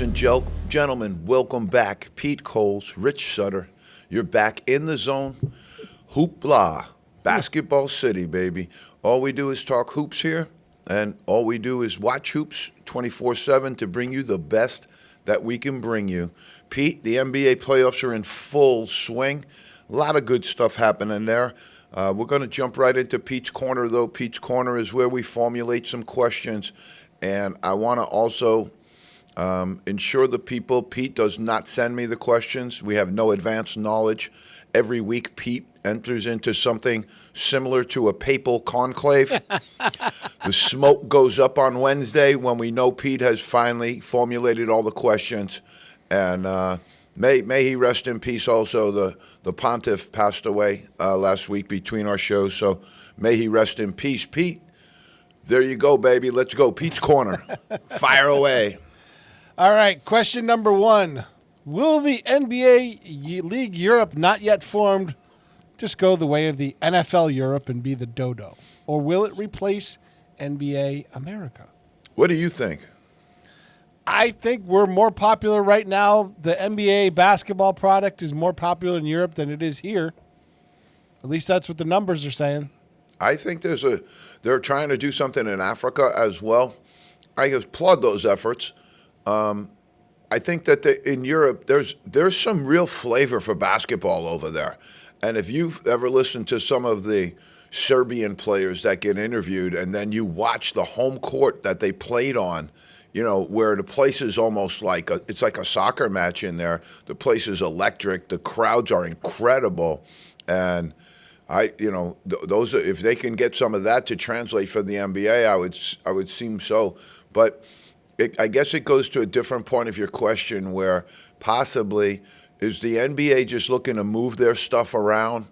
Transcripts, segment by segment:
Ladies and gentlemen, welcome back. Pete Coles, Rich Sutter. You're back in the zone. Hoopla. Basketball City, baby. All we do is talk hoops here, and all we do is watch hoops 24/7 to bring you the best that we can bring you. Pete, the NBA playoffs are in full swing. A lot of good stuff happening there. We're going to jump right into Pete's Corner, though. Pete's Corner is where we formulate some questions, and I want to also ensure the people, Pete does not send me the questions. We have no advanced knowledge. Every week, Pete enters into something similar to a papal conclave. The smoke goes up on Wednesday when we know Pete has finally formulated all the questions. And may he rest in peace also. The pontiff passed away last week between our shows, so may he rest in peace. Pete, there you go, baby. Let's go. Pete's Corner. Fire away. All right, question number one. Will the NBA League Europe, not yet formed, just go the way of the NFL Europe and be the dodo? Or will it replace NBA America? What do you think? I think we're more popular right now. The NBA basketball product is more popular in Europe than it is here. At least that's what the numbers are saying. I think they're trying to do something in Africa as well. I applaud those efforts. I think that in Europe, there's some real flavor for basketball over there. And if you've ever listened to some of the Serbian players that get interviewed and then you watch the home court that they played on, you know, where the place is almost like it's like a soccer match in there. The place is electric. The crowds are incredible. And those if they can get some of that to translate for the NBA, I would seem so. But I guess it goes to a different point of your question where possibly is the NBA just looking to move their stuff around?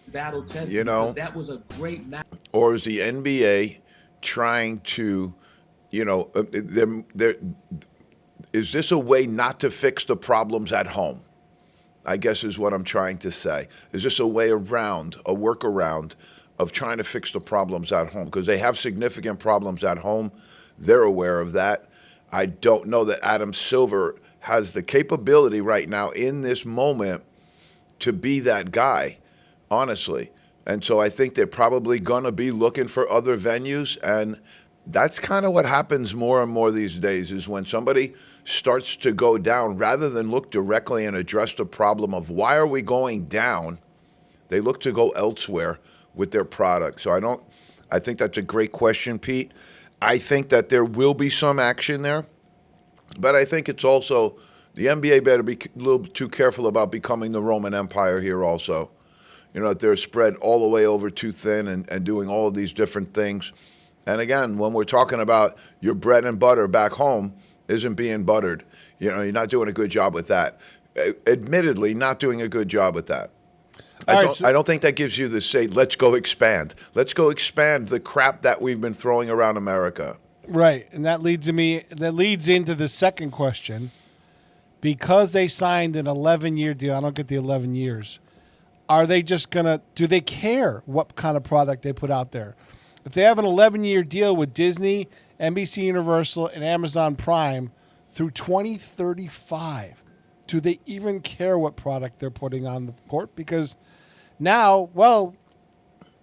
Battle test, you know, that was a great match. Or is the NBA trying to, is this a way not to fix the problems at home? I guess is what I'm trying to say. Is this a way around, a workaround of trying to fix the problems at home? Because they have significant problems at home. They're aware of that. I don't know that Adam Silver has the capability right now in this moment to be that guy, honestly. And so I think they're probably going to be looking for other venues. And that's kind of what happens more and more these days is when somebody starts to go down, rather than look directly and address the problem of why are we going down, they look to go elsewhere with their product. So I think that's a great question, Pete. I think that there will be some action there, but I think it's also the NBA better be a little too careful about becoming the Roman Empire here also. You know, that they're spread all the way over too thin and doing all of these different things. And again, when we're talking about your bread and butter back home isn't being buttered, you know, you're not doing a good job with that. Admittedly, not doing a good job with that. I don't think that gives you the say, let's go expand. Let's go expand the crap that we've been throwing around America. Right, and that leads into the second question. Because they signed an 11-year deal, I don't get the 11 years, are they just going to – do they care what kind of product they put out there? If they have an 11-year deal with Disney, NBC Universal, and Amazon Prime through 2035, do they even care what product they're putting on the court? Because now, well,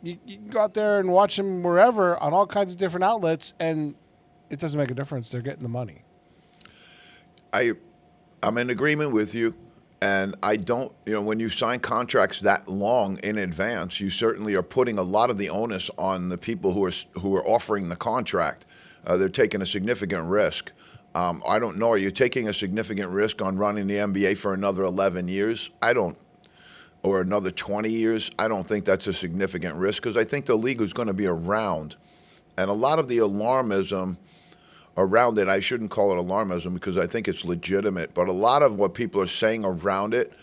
you can go out there and watch them wherever on all kinds of different outlets, and it doesn't make a difference. They're getting the money. I'm in agreement with you, and I don't, when you sign contracts that long in advance, you certainly are putting a lot of the onus on the people who are offering the contract. They're taking a significant risk. I don't know. Are you taking a significant risk on running the NBA for another 11 years? I don't. Or another 20 years? I don't think that's a significant risk because I think the league is going to be around. And a lot of the alarmism around it, I shouldn't call it alarmism because I think it's legitimate, but a lot of what people are saying around it,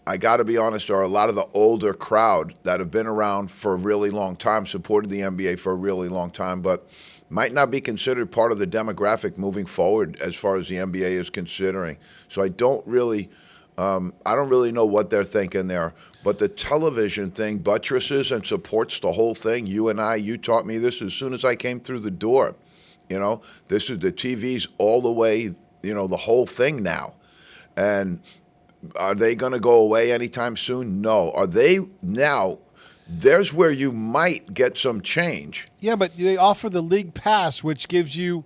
I got to be honest, are a lot of the older crowd that have been around for a really long time, supported the NBA for a really long time, but might not be considered part of the demographic moving forward as far as the NBA is considering. So I don't really know what they're thinking there. But the television thing buttresses and supports the whole thing. You taught me this as soon as I came through the door. This is the TV's all the way the whole thing now. And are they going to go away anytime soon? No. Are they now? There's where you might get some change. Yeah, but they offer the league pass, which gives you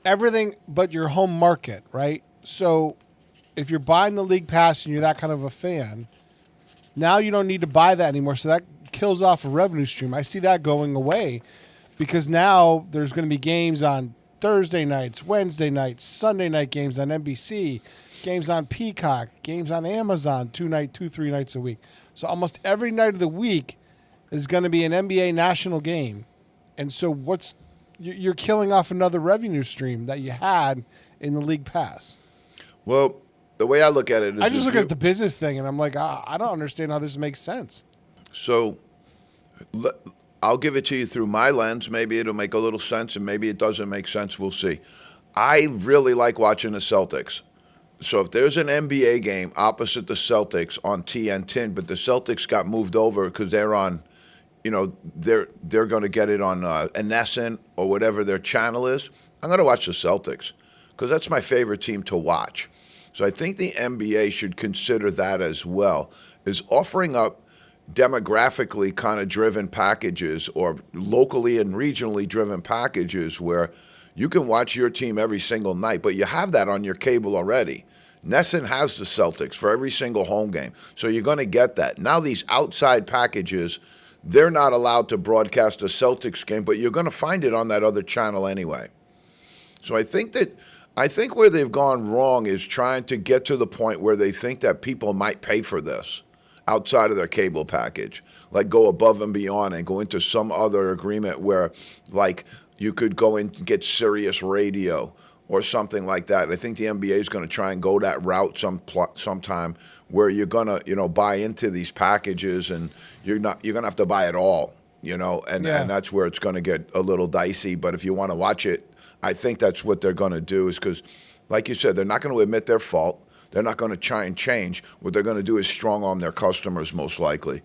everything but your home market, right? So if you're buying the league pass and you're that kind of a fan, now you don't need to buy that anymore. So that kills off a revenue stream. I see that going away because now there's going to be games on Thursday nights, Wednesday nights, Sunday night games on NBC, games on Peacock, games on Amazon, 3 nights a week. So almost every night of the week is going to be an NBA national game. And so you're killing off another revenue stream that you had in the league pass. Well, the way I look at it is I just look at the business thing and I'm like, I don't understand how this makes sense. So I'll give it to you through my lens. Maybe it'll make a little sense, and maybe it doesn't make sense. We'll see. I really like watching the Celtics. So if there's an NBA game opposite the Celtics on TNT, but the Celtics got moved over because they're on, they're going to get it on NSN or whatever their channel is, I'm going to watch the Celtics because that's my favorite team to watch. So I think the NBA should consider that as well, is offering up demographically kind of driven packages or locally and regionally driven packages where you can watch your team every single night, but you have that on your cable already. NESN has the Celtics for every single home game, so you're going to get that. Now these outside packages, they're not allowed to broadcast a Celtics game, but you're going to find it on that other channel anyway. So I think where they've gone wrong is trying to get to the point where they think that people might pay for this outside of their cable package, like go above and beyond and go into some other agreement where, like, you could go and get Sirius Radio or something like that. And I think the NBA is going to try and go that route sometime where you're going to, buy into these packages and you're going to have to buy it all, and that's where it's going to get a little dicey. But if you want to watch it, I think that's what they're going to do is because, like you said, they're not going to admit their fault. They're not going to try and change. What they're going to do is strong-arm their customers, most likely.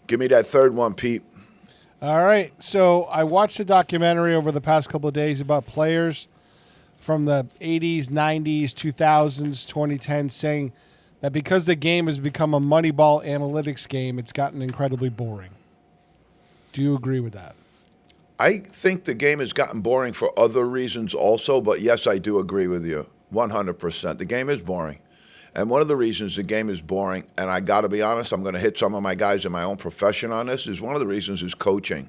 Give me that third one, Pete. All right. So I watched a documentary over the past couple of days about players from the 80s, 90s, 2000s, 2010s saying that because the game has become a Moneyball analytics game, it's gotten incredibly boring. Do you agree with that? I think the game has gotten boring for other reasons also, but yes, I do agree with you 100%. The game is boring. And one of the reasons the game is boring, and I got to be honest, I'm going to hit some of my guys in my own profession on this, is one of the reasons is coaching.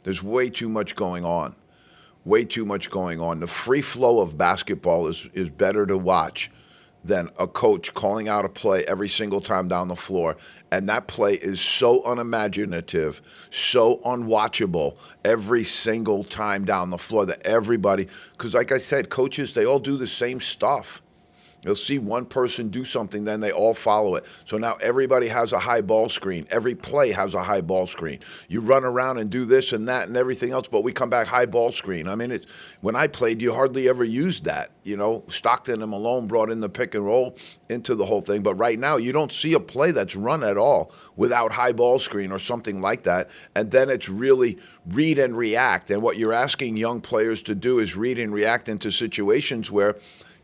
There's way too much going on. Way too much going on. The free flow of basketball is better to watch than a coach calling out a play every single time down the floor. And that play is so unimaginative, so unwatchable every single time down the floor that everybody, because like I said, coaches, they all do the same stuff. You'll see one person do something, then they all follow it. So now everybody has a high ball screen. Every play has a high ball screen. You run around and do this and that and everything else, but we come back high ball screen. I mean, when I played, you hardly ever used that. Stockton and Malone brought in the pick and roll into the whole thing. But right now, you don't see a play that's run at all without high ball screen or something like that. And then it's really read and react. And what you're asking young players to do is read and react into situations where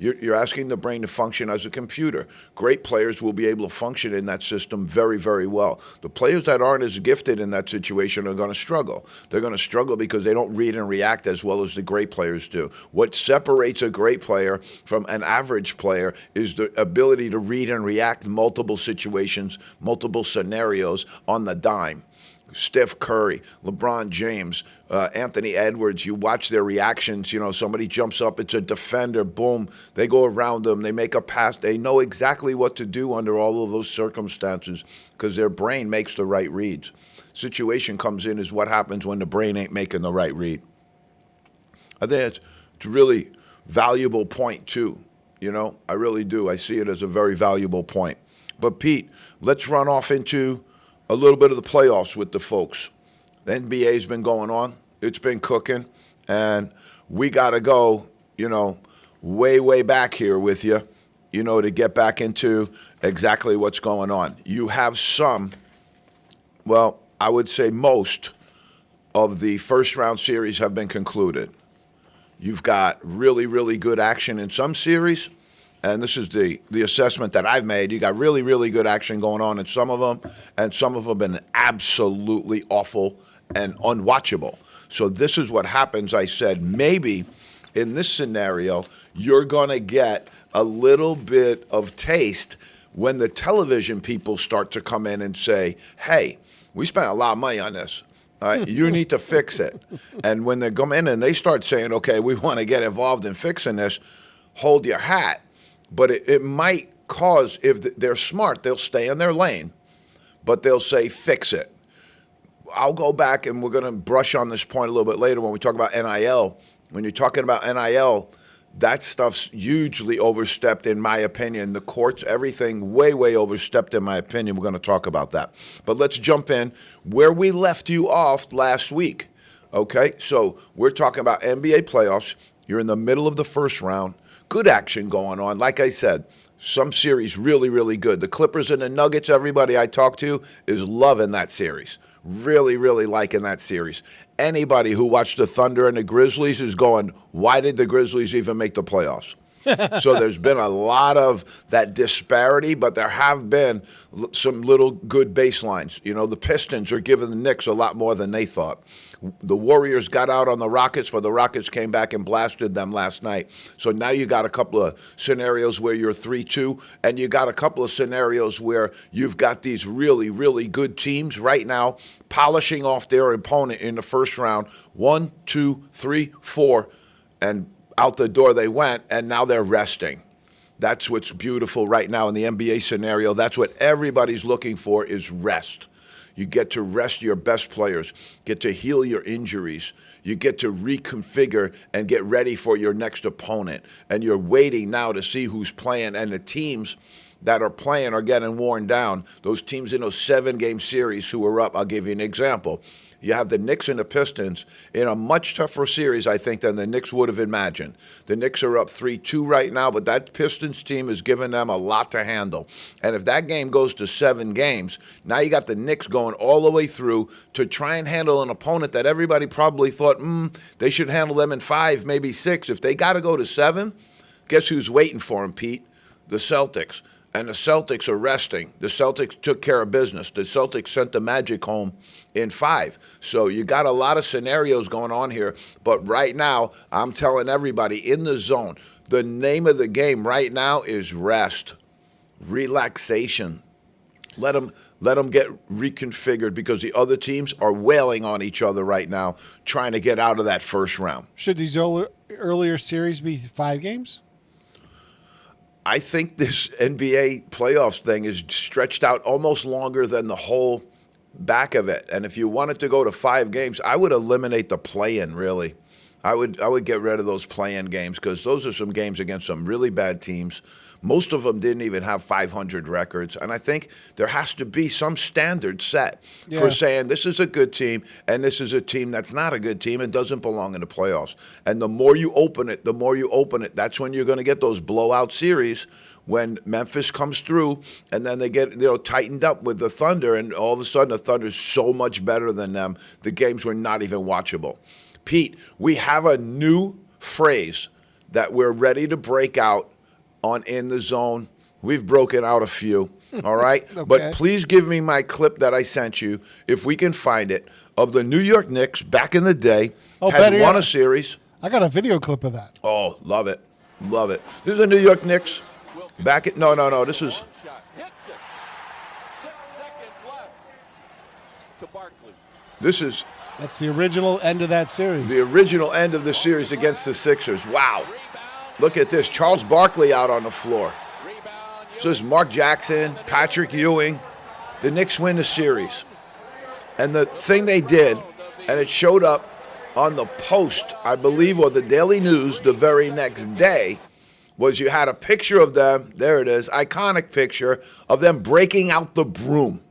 you're asking the brain to function as a computer. Great players will be able to function in that system very, very well. The players that aren't as gifted in that situation are going to struggle. They're going to struggle because they don't read and react as well as the great players do. What separates a great player from an average player is the ability to read and react in multiple situations, multiple scenarios on the dime. Steph Curry, LeBron James, Anthony Edwards, you watch their reactions. Somebody jumps up, it's a defender, boom, they go around them, they make a pass. They know exactly what to do under all of those circumstances because their brain makes the right reads. Situation comes in is what happens when the brain ain't making the right read. I think it's a really valuable point too. I really do. I see it as a very valuable point. But Pete, let's run off into a little bit of the playoffs with the folks. The NBA's been going on. It's been cooking. And we got to go, way, way back here with you, to get back into exactly what's going on. You have I would say most of the first round series have been concluded. You've got really, really good action in some series. And this is the assessment that I've made. You got really, really good action going on in some of them, and some of them have been absolutely awful and unwatchable. So this is what happens. I said, maybe in this scenario, you're going to get a little bit of taste when the television people start to come in and say, hey, we spent a lot of money on this. All right, you need to fix it. And when they come in and they start saying, okay, we want to get involved in fixing this, hold your hat. But it might cause, if they're smart, they'll stay in their lane, but they'll say, fix it. I'll go back, and we're going to brush on this point a little bit later when we talk about NIL. When you're talking about NIL, that stuff's hugely overstepped, in my opinion. The courts, everything way, way overstepped, in my opinion. We're going to talk about that. But let's jump in where we left you off last week. Okay, so we're talking about NBA playoffs. You're in the middle of the first round. Good action going on. Like I said, some series really, really good. The Clippers and the Nuggets, everybody I talk to is loving that series. Really, really liking that series. Anybody who watched the Thunder and the Grizzlies is going, why did the Grizzlies even make the playoffs? So there's been a lot of that disparity, but there have been some little good baselines. You know, the Pistons are giving the Knicks a lot more than they thought. The Warriors got out on the Rockets, but the Rockets came back and blasted them last night. So now you got a couple of scenarios where you're 3-2, and you got a couple of scenarios where you've got these really, really good teams right now polishing off their opponent in the first round. 1, 2, 3, 4, and out the door they went, and now they're resting. That's what's beautiful right now in the NBA scenario. That's what everybody's looking for, is rest. You get to rest your best players, get to heal your injuries. You get to reconfigure and get ready for your next opponent. And you're waiting now to see who's playing. And the teams that are playing are getting worn down. Those teams in those 7-game series who are up, I'll give you an example. You have the Knicks and the Pistons in a much tougher series, I think, than the Knicks would have imagined. The Knicks are up 3-2 right now, but that Pistons team is giving them a lot to handle. And if that game goes to 7 games, now you got the Knicks going all the way through to try and handle an opponent that everybody probably thought, they should handle them in 5, maybe 6. If they got to go to 7, guess who's waiting for them, Pete? The Celtics. And the Celtics are resting. The Celtics took care of business. The Celtics sent the Magic home in 5. So you got a lot of scenarios going on here. But right now, I'm telling everybody in the zone, the name of the game right now is rest, relaxation. Let them get reconfigured, because the other teams are wailing on each other right now, trying to get out of that first round. Should these earlier series be 5 games? I think this NBA playoffs thing is stretched out almost longer than the whole back of it. And if you wanted to go to 5 games, I would eliminate the play-in, really. I would get rid of those play-in games, because those are some games against some really bad teams. Most of them didn't even have 500 records. And I think there has to be some standard set for saying this is a good team and this is a team that's not a good team and doesn't belong in the playoffs. And the more you open it, that's when you're going to get those blowout series when Memphis comes through and then they get tightened up with the Thunder, and all of a sudden the Thunder's so much better than them, the games were not even watchable. Pete, we have a new phrase that we're ready to break out on In the Zone. We've broken out a few, all right? Okay. But please give me my clip that I sent you, if we can find it, of the New York Knicks back in the day, had won a series. I got a video clip of that. Oh, love it. Love it. This is the New York Knicks back at, no, this is. That's the original end of that series. The original end of the series against the Sixers. Wow. Look at this. Charles Barkley out on the floor. So this is Mark Jackson, Patrick Ewing. The Knicks win the series. And the thing they did, and it showed up on the Post, I believe, or the Daily News the very next day, was you had a picture of them, there it is, iconic picture of them breaking out the broom.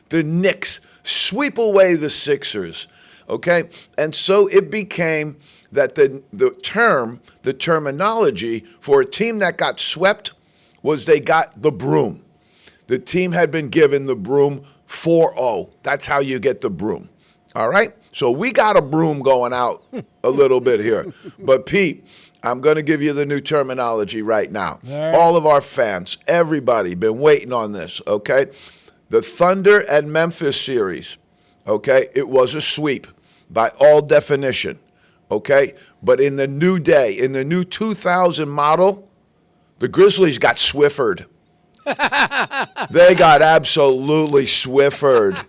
The Knicks sweep away the Sixers, okay? And so it became that the terminology for a team that got swept was they got the broom. The team had been given the broom 4-0. That's how you get the broom. All right? So we got a broom going out a little bit here. But, Pete, I'm going to give you the new terminology right now. All of our fans, everybody, been waiting on this, okay? The Thunder and Memphis series, okay, it was a sweep by all definition, okay? But in the new day, in the new 2000 model, the Grizzlies got Swiffered. They got absolutely Swiffered.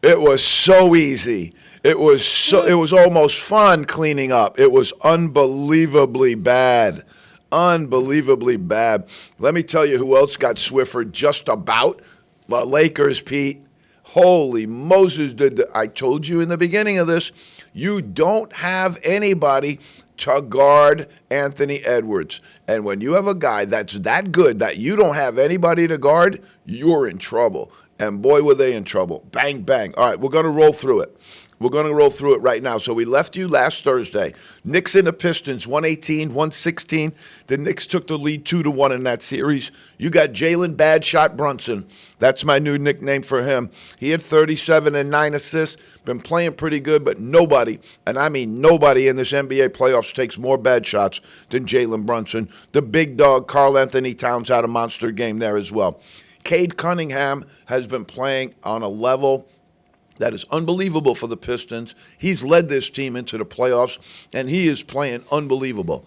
It was so easy. It was almost fun cleaning up. It was unbelievably bad. Unbelievably bad. Let me tell you who else got Swiffered just about. The Lakers, Pete. Holy Moses. I told you in the beginning of this, you don't have anybody to guard Anthony Edwards. And when you have a guy that's that good that you don't have anybody to guard, you're in trouble. And boy, were they in trouble. Bang, bang. All right, we're going to roll through it. We're going to roll through it right now. So we left you last Thursday. Knicks and the Pistons, 118, 116. The Knicks took the lead 2-1 in that series. You got Jalen Bad Shot Brunson. That's my new nickname for him. He had 37 and 9 assists. Been playing pretty good, but nobody, and I mean nobody in this NBA playoffs takes more bad shots than Jalen Brunson. The big dog, Karl Anthony Towns, had a monster game there as well. Cade Cunningham has been playing on a level that is unbelievable for the Pistons. He's led this team into the playoffs, and he is playing unbelievable.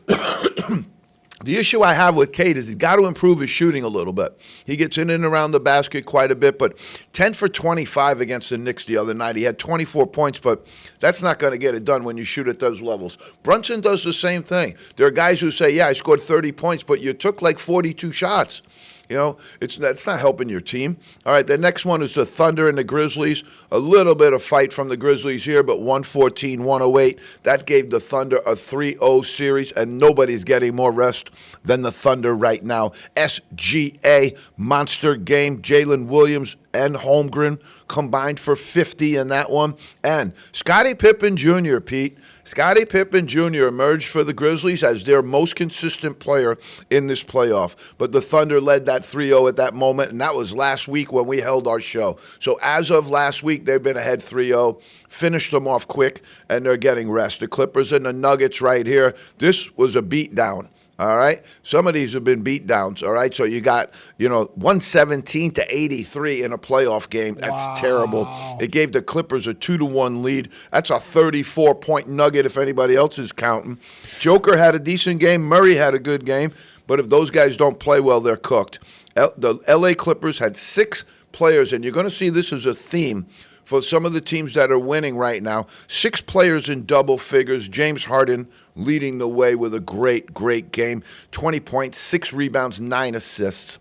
The issue I have with Cade is he's got to improve his shooting a little bit. He gets in and around the basket quite a bit, but 10 for 25 against the Knicks the other night. He had 24 points, but that's not going to get it done when you shoot at those levels. Brunson does the same thing. There are guys who say, yeah, I scored 30 points, but you took like 42 shots. You know, that's not helping your team. All right, the next one is the Thunder and the Grizzlies. A little bit of fight from the Grizzlies here, but 114-108. That gave the Thunder a 3-0 series, and nobody's getting more rest than the Thunder right now. SGA, monster game. Jalen Williams and Holmgren combined for 50 in that one. And Scottie Pippen Jr., Pete. Scottie Pippen Jr. emerged for the Grizzlies as their most consistent player in this playoff. But the Thunder led that 3-0 at that moment, and that was last week when we held our show. So as of last week, they've been ahead 3-0, finished them off quick, and they're getting rest. The Clippers and the Nuggets right here, this was a beatdown. All right. Some of these have been beatdowns. All right. So you got, 117-83 in a playoff game. That's terrible. It gave the Clippers a 2-1 lead. That's a 34-point nugget if anybody else is counting. Joker had a decent game. Murray had a good game. But if those guys don't play well, they're cooked. The L.A. Clippers had 6 players, and you're going to see this as a theme for some of the teams that are winning right now. 6 players in double figures. James Harden leading the way with a great, great game. 20 points, 6 rebounds, 9 assists.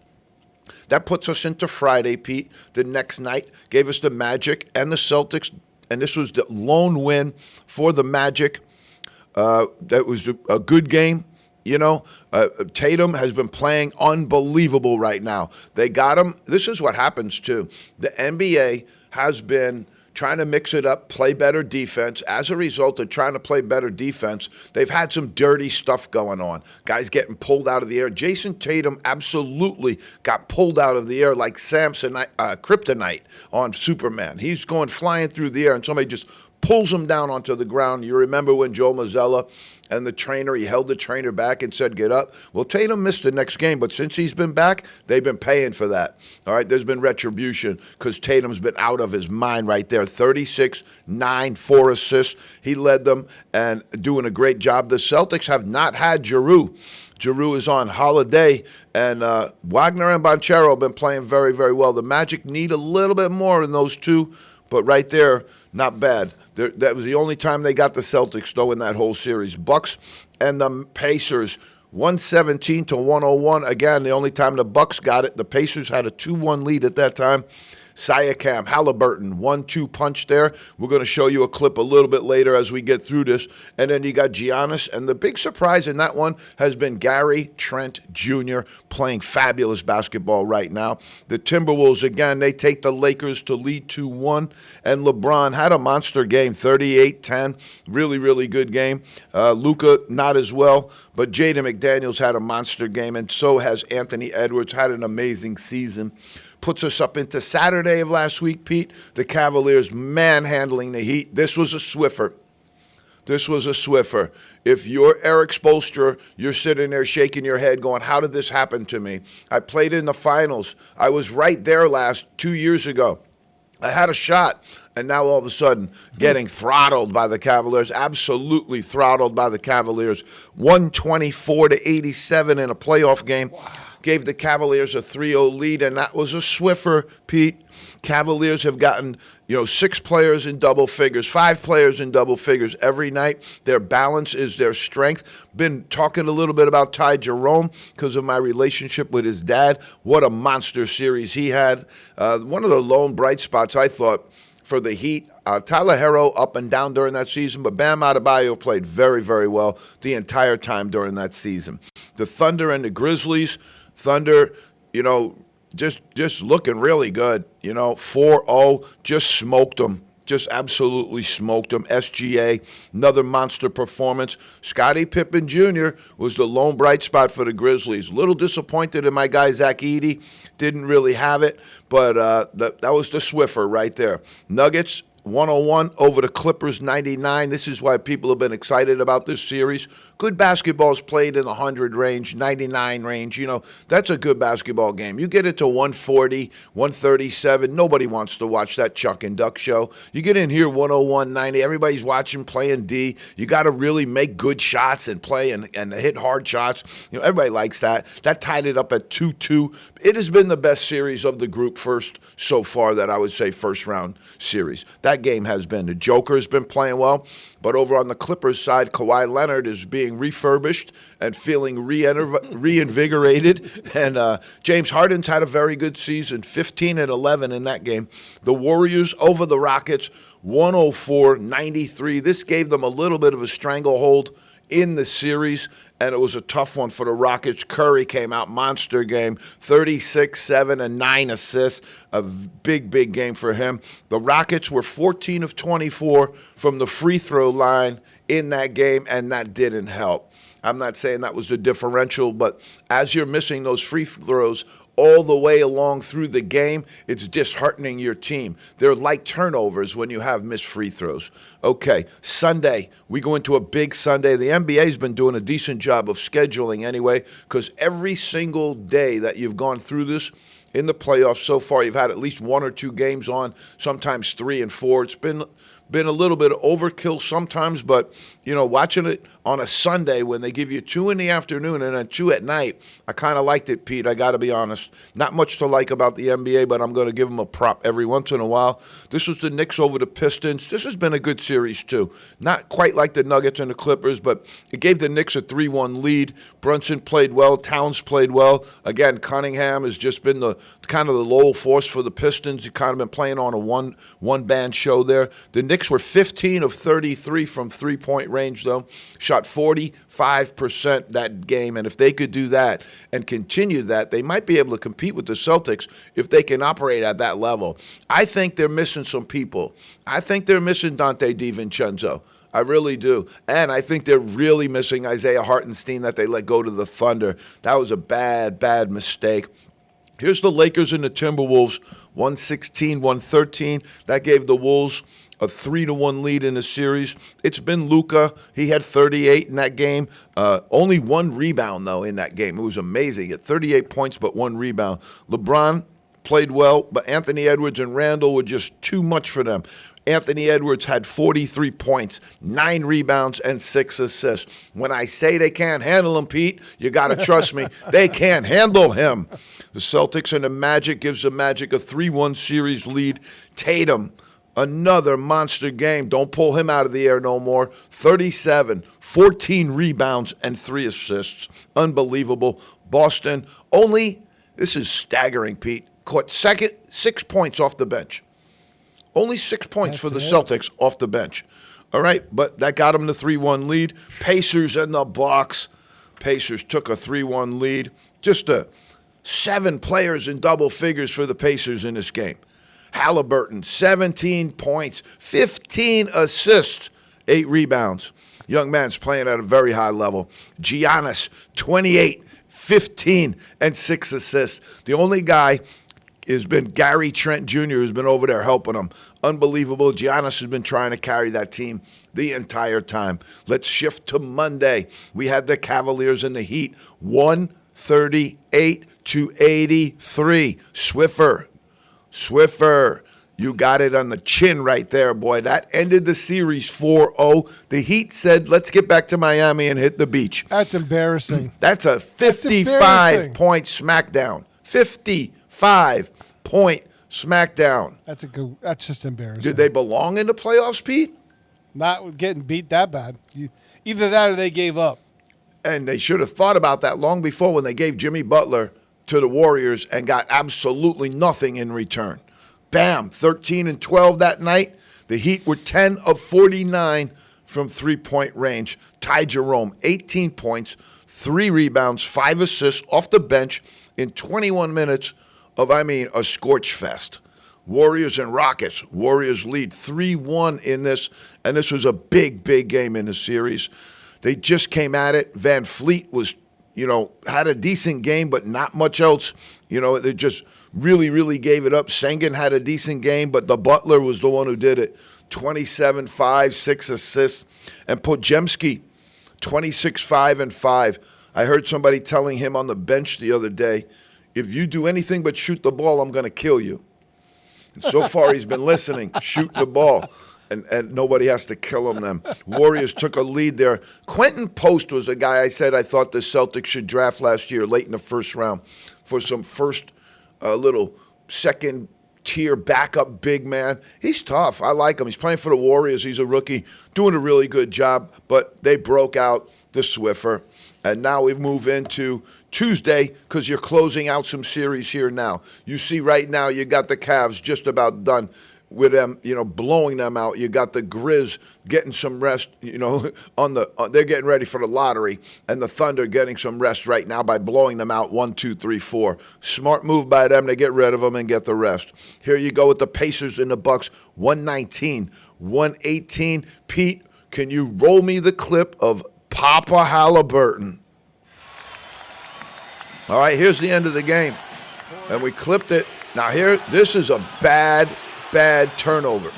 That puts us into Friday, Pete. The next night gave us the Magic and the Celtics, and this was the lone win for the Magic. That was a good game. Tatum has been playing unbelievable right now. They got him. This is what happens, too. The NBA has been trying to mix it up, play better defense. As a result of trying to play better defense, they've had some dirty stuff going on. Guys getting pulled out of the air. Jason Tatum absolutely got pulled out of the air like kryptonite on Superman. He's going flying through the air, and somebody just pulls him down onto the ground. You remember when Joe Mazzulla and the trainer, he held the trainer back and said, get up. Well, Tatum missed the next game, but since he's been back, they've been paying for that. All right, there's been retribution because Tatum's been out of his mind right there. 36, 9, 4 assists. He led them and doing a great job. The Celtics have not had Giroux. Giroux is on holiday, and Wagner and Banchero have been playing very, very well. The Magic need a little bit more in those two, but right there, not bad. That was the only time they got the Celtics, though, in that whole series. Bucks and the Pacers, 117-101. Again, the only time the Bucks got it, the Pacers had a 2-1 lead at that time. Siakam, Halliburton, 1-2 punch there. We're going to show you a clip a little bit later as we get through this. And then you got Giannis. And the big surprise in that one has been Gary Trent Jr. playing fabulous basketball right now. The Timberwolves, again, they take the Lakers to lead 2-1. And LeBron had a monster game, 38-10. Really, really good game. Luka, not as well. But Jaden McDaniels had a monster game, and so has Anthony Edwards, had an amazing season. puts us up into Saturday of last week, Pete. The Cavaliers manhandling the Heat. This was a Swiffer. This was a Swiffer. If you're Eric Spoelstra, you're sitting there shaking your head going, how did this happen to me? I played in the finals. I was right there 2 years ago. I had a shot, and now all of a sudden getting throttled by the Cavaliers, absolutely throttled by the Cavaliers. 124-87 in a playoff game. Wow. Gave the Cavaliers a 3-0 lead, and that was a Swiffer, Pete. Cavaliers have gotten 6 players in double figures, 5 players in double figures every night. Their balance is their strength. Been talking a little bit about Ty Jerome because of my relationship with his dad. What a monster series he had. One of the lone bright spots, I thought, for the Heat. Tyler Herro up and down during that season, but Bam Adebayo played very, very well the entire time during that season. The Thunder and the Grizzlies. Thunder, just looking really good. 4-0, just smoked them. Just absolutely smoked them. SGA, another monster performance. Scottie Pippen Jr. was the lone bright spot for the Grizzlies. A little disappointed in my guy Zach Edey. Didn't really have it, but that was the Swiffer right there. Nuggets, 101 over the Clippers, 99. This is why people have been excited about this series. Good basketball is played in the 100 range, 99 range. That's a good basketball game. You get it to 140, 137. Nobody wants to watch that Chuck and Duck show. You get in here 101, 90. Everybody's watching, playing D. You got to really make good shots and play and hit hard shots. Everybody likes that. That tied it up at 2-2. It has been the best series of the group first so far that I would say first round series. That game has been. The Joker has been playing well, but over on the Clippers side, Kawhi Leonard is being refurbished and feeling reinvigorated. And James Harden's had a very good season, 15-11 in that game. The Warriors over the Rockets, 104-93. This gave them a little bit of a stranglehold in the series, and it was a tough one for the Rockets. Curry came out, monster game, 36, 7, and 9 assists. A big, big game for him. The Rockets were 14 of 24 from the free throw line in that game, and that didn't help. I'm not saying that was the differential, but as you're missing those free throws all the way along through the game, it's disheartening your team. They're like turnovers when you have missed free throws. Okay, Sunday, we go into a big Sunday. The NBA's been doing a decent job of scheduling anyway, because every single day that you've gone through this in the playoffs so far, you've had at least 1 or 2 games on, sometimes 3 and 4. It's been a little bit of overkill sometimes, but, watching it on a Sunday when they give you 2 in the afternoon and then 2 at night, I kind of liked it, Pete. I got to be honest. Not much to like about the NBA, but I'm going to give them a prop every once in a while. This was the Knicks over the Pistons. This has been a good series, too. Not quite like the Nuggets and the Clippers, but it gave the Knicks a 3-1 lead. Brunson played well. Towns played well. Again, Cunningham has just been the kind of the low force for the Pistons. He's kind of been playing on a one-band show there. The Knicks were 15 of 33 from three-point range, though. Shot 45% that game, and if they could do that and continue that, they might be able to compete with the Celtics if they can operate at that level. I think they're missing some people. I think they're missing Dante DiVincenzo. I really do. And I think they're really missing Isaiah Hartenstein that they let go to the Thunder. That was a bad, bad mistake. Here's the Lakers and the Timberwolves, 116-113. That gave the Wolves a 3-1 lead in the series. It's been Luka. He had 38 in that game. Only 1 rebound, though, in that game. It was amazing. He had 38 points, but 1 rebound. LeBron played well, but Anthony Edwards and Randall were just too much for them. Anthony Edwards had 43 points, 9 rebounds, and 6 assists. When I say they can't handle him, Pete, you got to trust me. They can't handle him. The Celtics and the Magic gives the Magic a 3-1 series lead. Tatum, another monster game. Don't pull him out of the air no more. 37, 14 rebounds, and 3 assists. Unbelievable. Boston this is staggering, Pete, caught 6 points off the bench. Only 6 points for the Celtics off the bench. All right, but that got them the 3-1 lead. Pacers and the Bucks. Pacers took a 3-1 lead. Just 7 players in double figures for the Pacers in this game. Halliburton, 17 points, 15 assists, 8 rebounds. Young man's playing at a very high level. Giannis, 28, 15, and 6 assists. The only guy has been Gary Trent Jr., who's been over there helping them. Unbelievable. Giannis has been trying to carry that team the entire time. Let's shift to Monday. We had the Cavaliers and the Heat, 138-83. Swiffer, you got it on the chin right there, boy. That ended the series 4-0. The Heat said, let's get back to Miami and hit the beach. That's embarrassing. That's a 55-point smackdown. 55-point smackdown. That's just embarrassing. Did they belong in the playoffs, Pete? Not getting beat that bad. Either that or they gave up. And they should have thought about that long before when they gave Jimmy Butler to the Warriors and got absolutely nothing in return. Bam, 13-12 that night. The Heat were 10 of 49 from three-point range. Ty Jerome, 18 points, 3 rebounds, 5 assists off the bench in 21 minutes of, a scorch fest. Warriors and Rockets. Warriors lead 3-1 in this, and this was a big, big game in the series. They just came at it. Van Fleet was, had a decent game, but not much else. They just really, really gave it up. Sengun had a decent game, but the Butler was the one who did it. 27-5, 6 assists. And Podziemski, 26-5-5. I heard somebody telling him on the bench the other day, if you do anything but shoot the ball, I'm going to kill you. And so far, he's been listening, shooting the ball, and nobody has to kill him then. Warriors took a lead there. Quentin Post was a guy I said I thought the Celtics should draft last year, late in the first round, for some first little second-tier backup big man. He's tough. I like him. He's playing for the Warriors. He's a rookie, doing a really good job, but they broke out the Swiffer. And now we move into Tuesday because you're closing out some series here now. You see right now you got the Cavs just about done with them, blowing them out. You got the Grizz getting some rest, they're getting ready for the lottery, and the Thunder getting some rest right now by blowing them out 1, 2, 3, 4. Smart move by them to get rid of them and get the rest. Here you go with the Pacers and the Bucks, 119, 118. Pete, can you roll me the clip of Papa Halliburton? All right, here's the end of the game. And we clipped it. Now this is a bad turnover.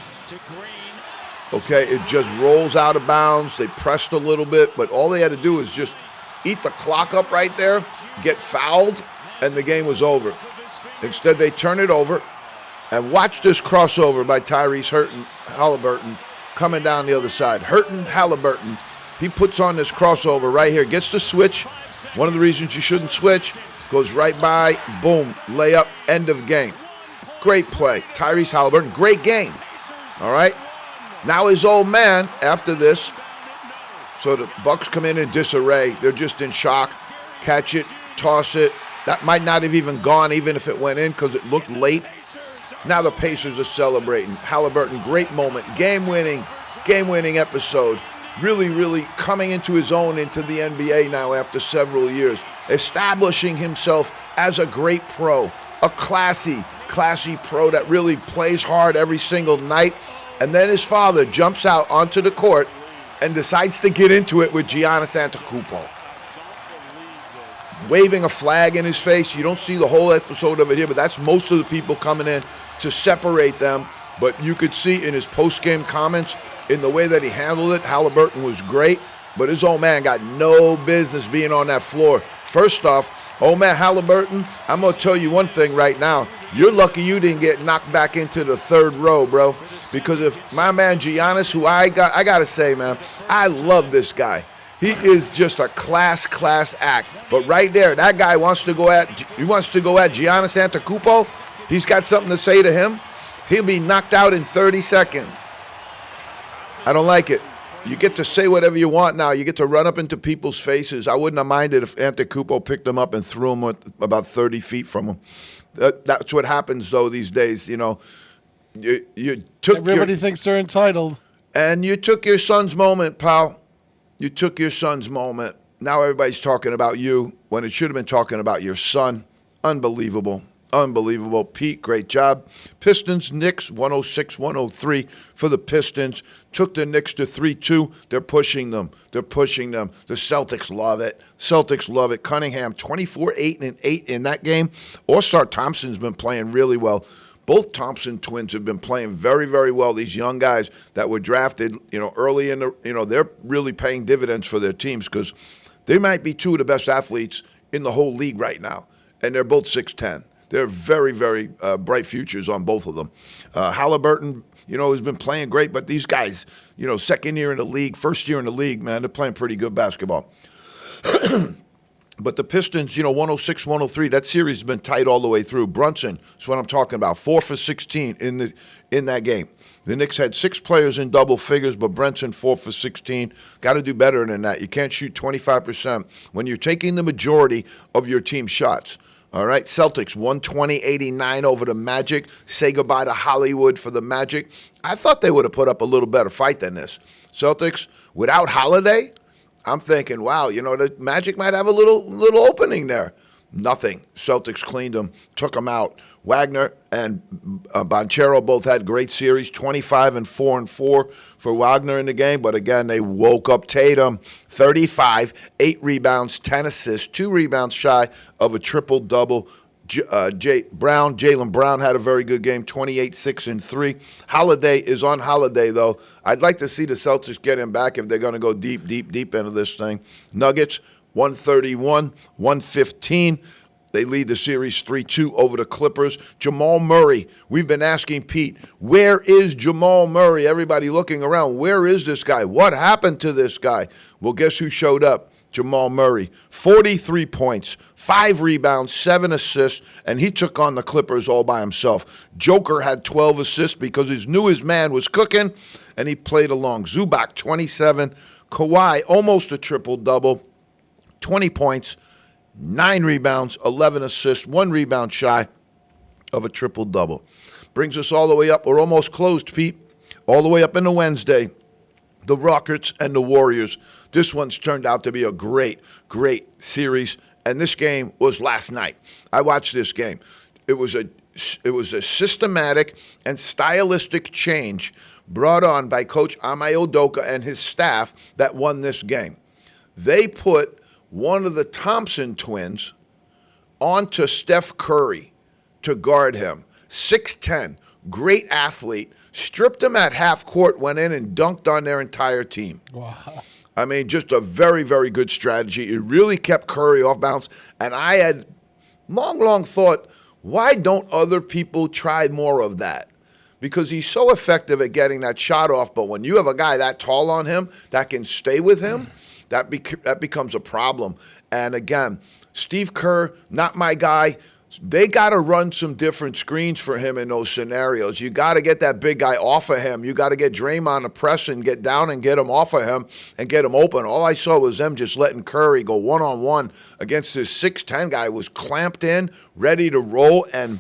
Okay, it just rolls out of bounds. They pressed a little bit, but all they had to do is just eat the clock up right there, get fouled, and the game was over. Instead, they turn it over, and watch this crossover by Tyrese Halliburton coming down the other side. Halliburton, he puts on this crossover right here, gets the switch. One of the reasons you shouldn't switch, goes right by, boom, layup, end of game. Great play. Tyrese Halliburton, great game. All right? Now his old man, after this, so the Bucks come in disarray. They're just in shock. Catch it, toss it. That might not have even gone, even if it went in, because it looked late. Now the Pacers are celebrating. Halliburton, great moment. Game-winning episode. Really, really coming into his own into the NBA now after several years. Establishing himself as a great pro. A classy pro that really plays hard every single night. And then his father jumps out onto the court and decides to get into it with Giannis Antetokounmpo. Waving a flag in his face. You don't see the whole episode of it here, but that's most of the people coming in to separate them. But you could see in his post-game comments, in the way that he handled it, Halliburton was great, but his old man got no business being on that floor. First off, old man Halliburton, I'm going to tell you one thing right now. You're lucky you didn't get knocked back into the third row, bro. Because if my man Giannis, who I got to say, man, I love this guy. He is just a class act. But right there, that guy wants to go at Giannis Antetokounmpo. He's got something to say to him. He'll be knocked out in 30 seconds. I don't like it. You get to say whatever you want now. You get to run up into people's faces. I wouldn't have minded if Antetokounmpo picked him up and threw him about 30 feet from him. That's what happens, though, these days. You took Everybody thinks they're entitled. And you took your son's moment, pal. You took your son's moment. Now everybody's talking about you when it should have been talking about your son. Unbelievable. Unbelievable. Pete, great job. Pistons, Knicks, 106-103 for the Pistons. Took the Knicks to 3-2. They're pushing them. The Celtics love it. Cunningham, 24-8-8 in that game. All-Star Thompson's been playing really well. Both Thompson twins have been playing very, very well. These young guys that were drafted, early in the, they're really paying dividends for their teams because they might be two of the best athletes in the whole league right now, and they're both 6'10". They're very, very bright futures on both of them. Halliburton, has been playing great, but these guys, second year in the league, first year in the league, man, they're playing pretty good basketball. But the Pistons, 106-103, that series has been tight all the way through. Brunson, that's what I'm talking about, 4 for 16 in that game. The Knicks had 6 players in double figures, but Brunson 4 for 16. Got to do better than that. You can't shoot 25% when you're taking the majority of your team's shots. All right, Celtics 120-89 over the Magic. Say goodbye to Hollywood for the Magic. I thought they would have put up a little better fight than this. Celtics, without Holiday, I'm thinking, wow, the Magic might have a little opening there. Nothing. Celtics cleaned them, took them out. Wagner and Banchero both had great series, 25 and 4 for Wagner in the game. But again, they woke up Tatum, 35, 8 rebounds, 10 assists, 2 rebounds shy of a triple-double. Jaylen Brown had a very good game, 28, 6, and 3. Holiday is on holiday, though. I'd like to see the Celtics get him back if they're going to go deep into this thing. Nuggets, 131, 115. They lead the series 3-2 over the Clippers. Jamal Murray, we've been asking Pete, where is Jamal Murray? Everybody looking around, where is this guy? What happened to this guy? Well, guess who showed up? Jamal Murray, 43 points, 5 rebounds, 7 assists, and he took on the Clippers all by himself. Joker had 12 assists because he knew his man was cooking, and he played along. Zubac, 27. Kawhi, almost a triple-double, 20 points, 9 rebounds, 11 assists, 1 rebound shy of a triple-double. Brings us all the way up. We're almost closed, Pete. All the way up into Wednesday. The Rockets and the Warriors. This one's turned out to be a great, great series. And this game was last night. I watched this game. It was a systematic and stylistic change brought on by Coach Ime Udoka and his staff that won this game. They put one of the Thompson twins onto Steph Curry to guard him. 6'10", great athlete. Stripped him at half court, went in and dunked on their entire team. Wow. I mean, just a very, very good strategy. It really kept Curry off balance. And I had long thought, why don't other people try more of that? Because he's so effective at getting that shot off. But when you have a guy that tall on him that can stay with him, that becomes a problem. And again, Steve Kerr, not my guy. They got to run some different screens for him in those scenarios. You got to get that big guy off of him. You got to get Draymond to press and get down and get him off of him and get him open. All I saw was them just letting Curry go one-on-one against this 6'10" guy who was clamped in, ready to roll. And,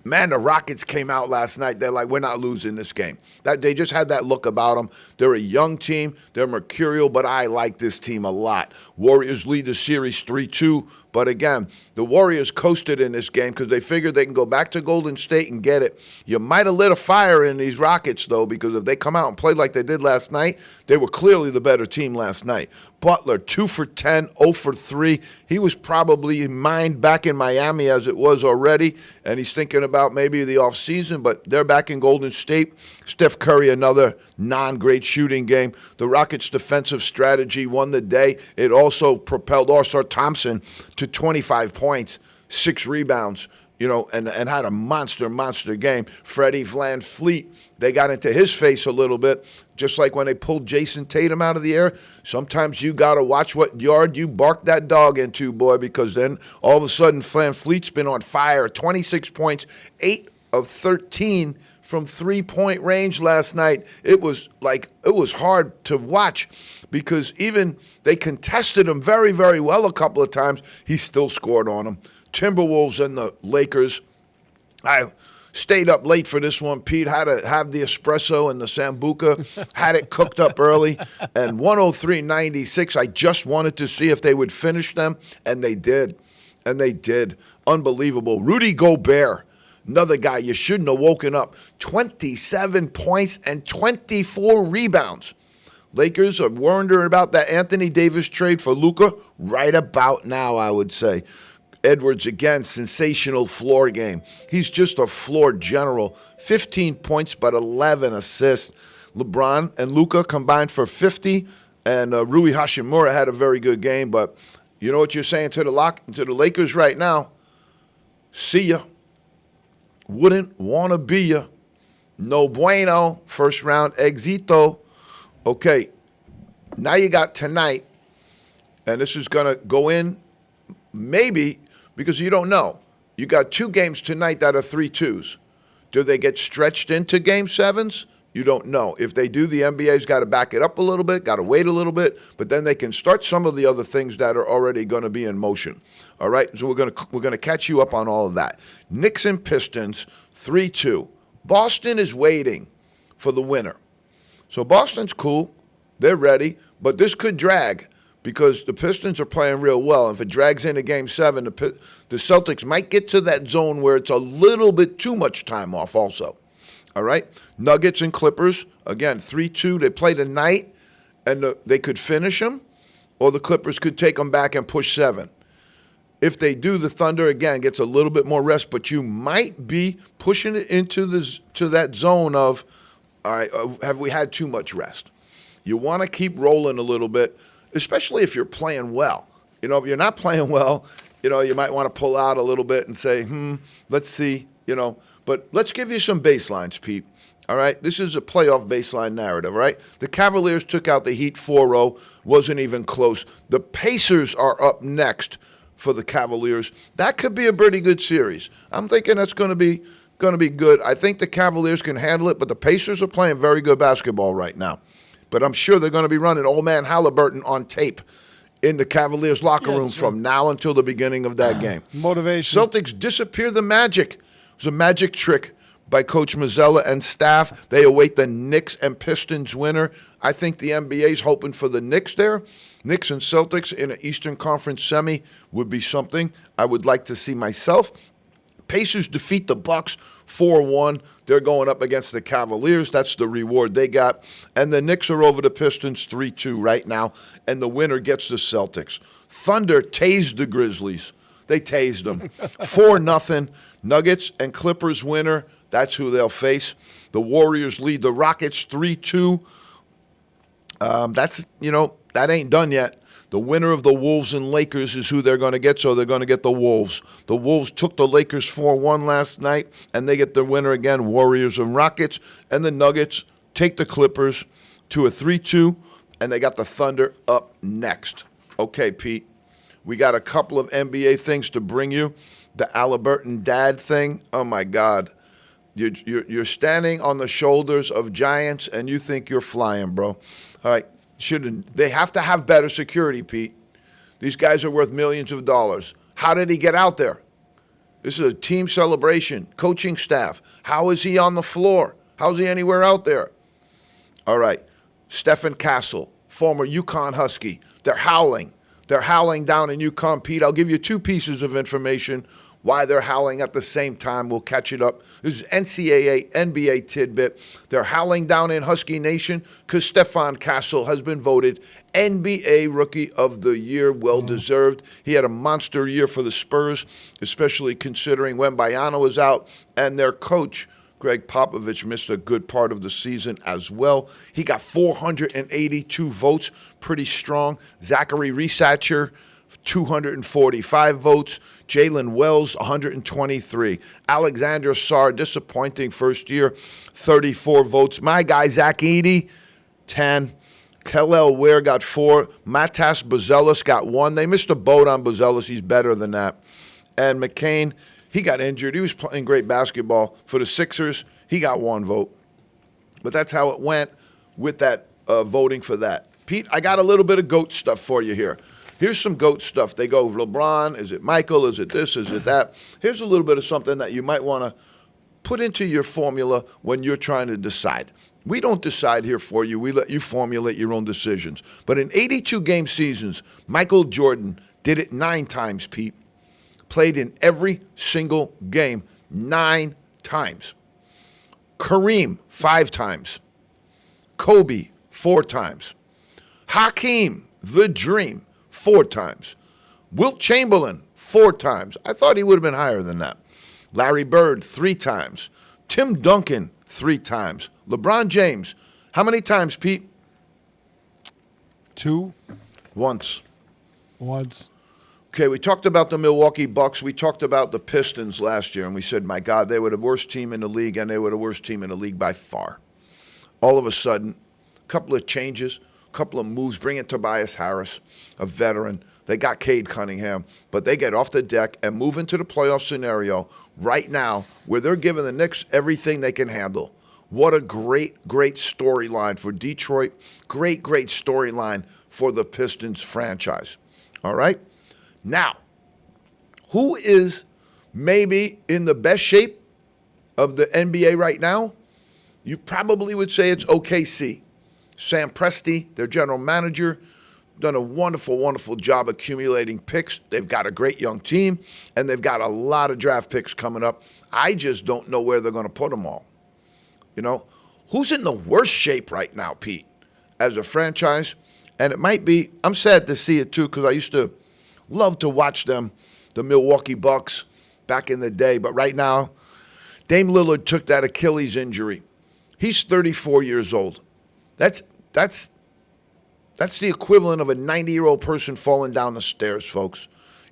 man, the Rockets came out last night. They're like, we're not losing this game. They just had that look about them. They're a young team. They're mercurial, but I like this team a lot. Warriors lead the series 3-2. But again, the Warriors coasted in this game because they figured they can go back to Golden State and get it. You might have lit a fire in these Rockets, though, because if they come out and play like they did last night, they were clearly the better team last night. Butler, 2 for 10, 0 for 3. He was probably mined back in Miami as it was already, and he's thinking about maybe the offseason, but they're back in Golden State. Steph Curry, another non-great shooting game. The Rockets' defensive strategy won the day. It also propelled All-Star Thompson to 25 points, 6 rebounds, and had a monster game. Freddie VanVleet, they got into his face a little bit, just like when they pulled Jason Tatum out of the air. Sometimes you got to watch what yard you bark that dog into, boy, because then all of a sudden VanVleet's been on fire. 26 points, 8 of 13 from three-point range last night. It was hard to watch because even they contested him very, very well a couple of times. He still scored on them. Timberwolves and the Lakers. I stayed up late for this one, Pete. Had to have the espresso and the Sambuca. Had it cooked up early. And 103-96, I just wanted to see if they would finish them, and they did. unbelievable. Rudy Gobert, another guy you shouldn't have woken up. 27 points and 24 rebounds. Lakers are wondering about that Anthony Davis trade for Luka right about now, I would say. Edwards, again, sensational floor game. He's just a floor general. 15 points, but 11 assists. LeBron and Luka combined for 50, and Rui Hachimura had a very good game. But you know what you're saying to the Lakers right now? See ya. Wouldn't want to be ya. No bueno. First round exito. Okay, now you got tonight, and this is going to go in maybe because you don't know. You got 2 games tonight that are 3-2s. Do they get stretched into game 7s? You don't know. If they do, the NBA's got to back it up a little bit, got to wait a little bit, but then they can start some of the other things that are already going to be in motion. All right, so we're going to catch you up on all of that. Knicks and Pistons, 3-2. Boston is waiting for the winner. So Boston's cool. They're ready, but this could drag because the Pistons are playing real well. If it drags into Game 7, the Celtics might get to that zone where it's a little bit too much time off also. All right? Nuggets and Clippers, again, 3-2. They play tonight, and they could finish them, or the Clippers could take them back and push 7. If they do, the Thunder, again, gets a little bit more rest, but you might be pushing it into that zone of, all right, have we had too much rest? You want to keep rolling a little bit, especially if you're playing well. You know, if you're not playing well, you know, you might want to pull out a little bit and say, let's see, you know. But let's give you some baselines, Pete. All right? This is a playoff baseline narrative, right? The Cavaliers took out the Heat 4-0, wasn't even close. The Pacers are up next for the Cavaliers. That could be a pretty good series. I'm thinking that's going to be good. I think the Cavaliers can handle it, but the Pacers are playing very good basketball right now. But I'm sure they're going to be running old man Halliburton on tape in the Cavaliers locker room from now until the beginning of that game. Motivation. Celtics disappear the magic. It was a magic trick by Coach Mazzella and staff. They await the Knicks and Pistons winner. I think the NBA's hoping for the Knicks there. Knicks and Celtics in an Eastern Conference semi would be something I would like to see myself. Pacers defeat the Bucks 4-1. They're going up against the Cavaliers. That's the reward they got. And the Knicks are over the Pistons 3-2 right now, and the winner gets the Celtics. Thunder tased the Grizzlies. They tased them. 4-0. Nuggets and Clippers winner. That's who they'll face. The Warriors lead the Rockets 3-2. That ain't done yet. The winner of the Wolves and Lakers is who they're going to get, so they're going to get the Wolves. The Wolves took the Lakers 4-1 last night, and they get the winner again, Warriors and Rockets. And the Nuggets take the Clippers to a 3-2, and they got the Thunder up next. Okay, Pete, we got a couple of NBA things to bring you. The Halliburton dad thing, oh, my God. You're standing on the shoulders of giants, and you think you're flying, bro. All right. They have to have better security, Pete. These guys are worth millions of dollars. How did he get out there? This is a team celebration, coaching staff. How is he on the floor? How is he anywhere out there? All right, Stephen Castle, former UConn Husky. They're howling. They're howling down in UConn, Pete. I'll give you 2 pieces of information why they're howling at the same time. We'll catch it up. This is NCAA, NBA tidbit. They're howling down in Husky Nation because Stefan Castle has been voted NBA Rookie of the Year. Well-deserved. He had a monster year for the Spurs, especially considering Wembanyama was out, and their coach, Greg Popovich, missed a good part of the season as well. He got 482 votes, pretty strong. Zachary Resacher, 245 votes. Jalen Wells, 123. Alexander Sarr, disappointing first year, 34 votes. My guy, Zach Edey, 10. Kel'el Ware got 4. Matas Buzelis got 1. They missed a boat on Buzelis. He's better than that. And McCain, he got injured. He was playing great basketball for the Sixers. He got 1 vote. But that's how it went with that voting for that. Pete, I got a little bit of GOAT stuff for you here. Here's some GOAT stuff. They go, LeBron, is it Michael, is it this, is it that? Here's a little bit of something that you might want to put into your formula when you're trying to decide. We don't decide here for you. We let you formulate your own decisions. But in 82-game seasons, Michael Jordan did it 9 times, Pete. played in every single game 9 times. Kareem, 5 times. Kobe, 4 times. Hakeem, the Dream, 4 times. Wilt Chamberlain, 4 times. I thought he would have been higher than that. Larry Bird, 3 times. Tim Duncan, 3 times. LeBron James, how many times, Pete? 2. Once. Okay, we talked about the Milwaukee Bucks. We talked about the Pistons last year, and we said, my God, they were the worst team in the league, and they were the worst team in the league by far. All of a sudden, a couple of changes, a couple of moves, bringing Tobias Harris, a veteran. They got Cade Cunningham, but they get off the deck and move into the playoff scenario right now where they're giving the Knicks everything they can handle. What a great, great storyline for Detroit. Great, great storyline for the Pistons franchise. All right? Now, who is maybe in the best shape of the NBA right now? You probably would say it's OKC. Sam Presti, their general manager, done a wonderful, wonderful job accumulating picks. They've got a great young team, and they've got a lot of draft picks coming up. I just don't know where they're going to put them all. You know, who's in the worst shape right now, Pete, as a franchise? And it might be, I'm sad to see it too, because I used to love to watch them, the Milwaukee Bucks, back in the day. But right now, Dame Lillard took that Achilles injury. He's 34 years old. That's the equivalent of a 90-year-old person falling down the stairs, folks,